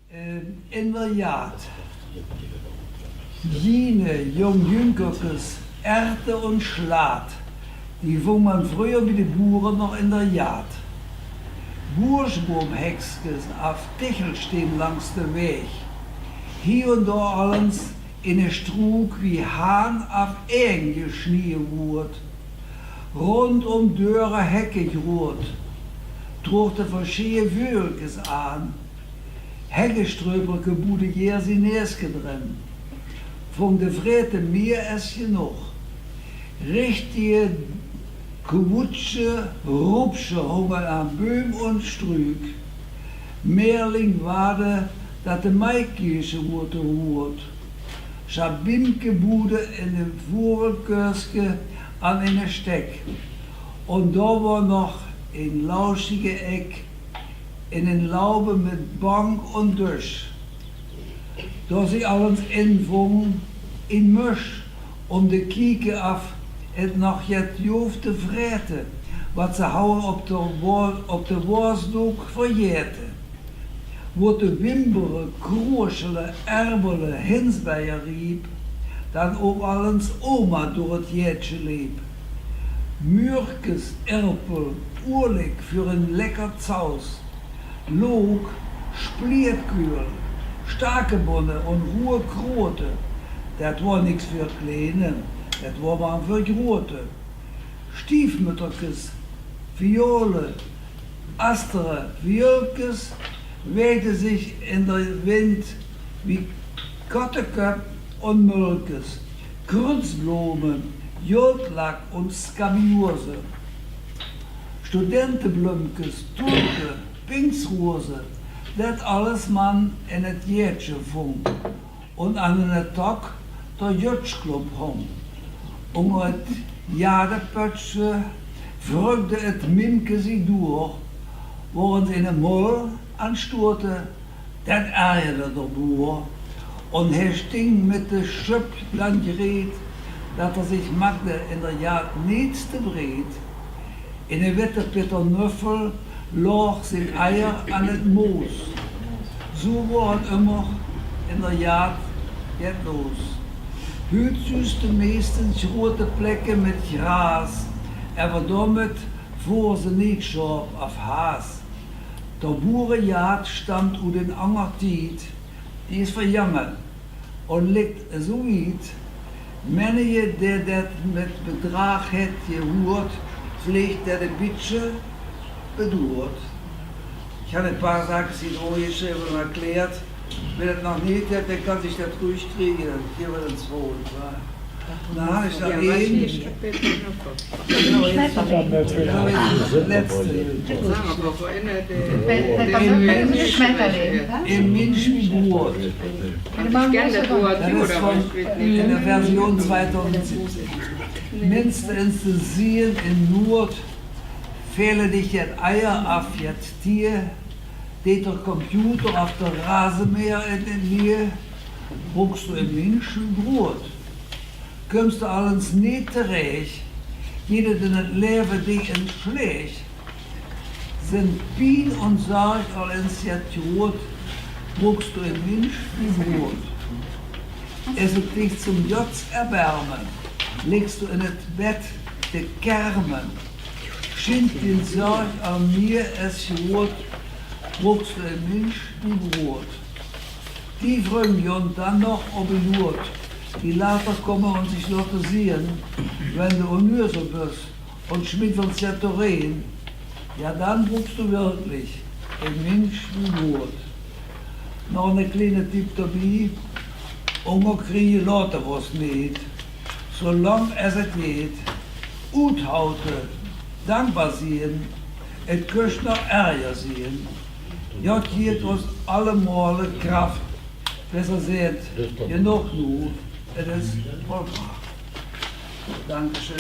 in der Jagd. Jene Jungjünkerkes Erte und Schlaat, die wo man früher mit den Buren noch in der Jagd. Burschboomhexkes auf Tichel stehen langs der Weg. Hier und da allens in der Strug wie Hahn auf Eng geschnien wurd. Rund Döre heckig rot, trug der verschiedene Wölkes an. Heggeströberke bude Jersineske drin. Von der Vrete Meer es genug. Richtige Kuwutsche, Rupsche hungen an Böhm und Strück. Mehrling wade, dat de Maikirche wurde ruht. Schabimke bude in de Vogelkörske an eine Steck. Und da war noch ein lauschiger Eck, in den Laube mit Bank und Dusch. Da sie allens inwungen, in Misch, de Kieke af, et noch jet jofte Vrete, wat ze houden op de Worsdoek verjährte. Wo de Wimbere, Kroschele, Erbele, Hinsbeyer rieb, dan ook allens Oma door het Jätje liep. Mürkes, Erpel, Urlig für ein lecker Zaus. Log, Spliertkühl, starke Bonne und hohe Krote. Dat war nix für Kleine, dat war man für Grote. Stiefmütterkes, Viole, Astere, Violkes, wehte sich in der Wind wie Kotteköp und Mölkes, Grützblumen, Jodlack und Skabiurse. Studentenblümkes, Tulpe, Pinksrose, dat alles man in het Jätje vong. Und an den Tag der Jutschklub hong. Het Jadepötsche vrugde het Mimke sie durch, worin in een Moll ansturte, dat ärgerte der Boer. Und sting mit de Schöppland gereed, dat sich magde in der Jagd niets te breed. In de witte Pitternüffel lag zijn Eier an het Moos. So war het immer in der Jagd jet los. Huut zuste meestens grote plekken met Gras, aber damit voor ze niet scharp auf Haas. Der Boerenjagd stammt uit den Angertiet, die is verjangen und liegt so weit, menige der dat met bedrag het gehoord, pflegt der de Bitsche bedoert. Ich habe ein paar Sachen geschrieben und erklärt. Wenn das noch nicht hat, dann kann sich das ruhig kriegen. Hier wird es wohl. Dann habe ich noch im Minschmi-Brot. Das ist in der Version 2017. Minste Instanzien in Nord, fehle dich jetzt Eier auf jetzt Tier, der Computer auf der Rasenmäher in den Nähe, bruchst du im Menschenbrot. Kommst du allens nicht terecht, jeder, den das Leben dich entschlägt, sind Pien und Sarg allens jetjot, bruchst du im Menschenbrot. Es ist dich zum Jots erwärmen, legst du in das Bett de Kermen, schint den Sarg an mir es jot, bruchst du im Menschenbrot. Die freuen und dann noch ob Jod, die later kommen und sich lottisieren, wenn du unmühsam bist und Schmidt von Zertoren, ja dann bruchst du wirklich im Menschenbrot. Noch eine kleine Tipp dabei, Hunger kriege lauter was nicht, solange es geht, uthaute, dankbar sehen, et köcht noch Ärger sehen. Ja, geht uns alle Male Kraft, besser seht, genug nur, es ist vollbracht. Dankeschön.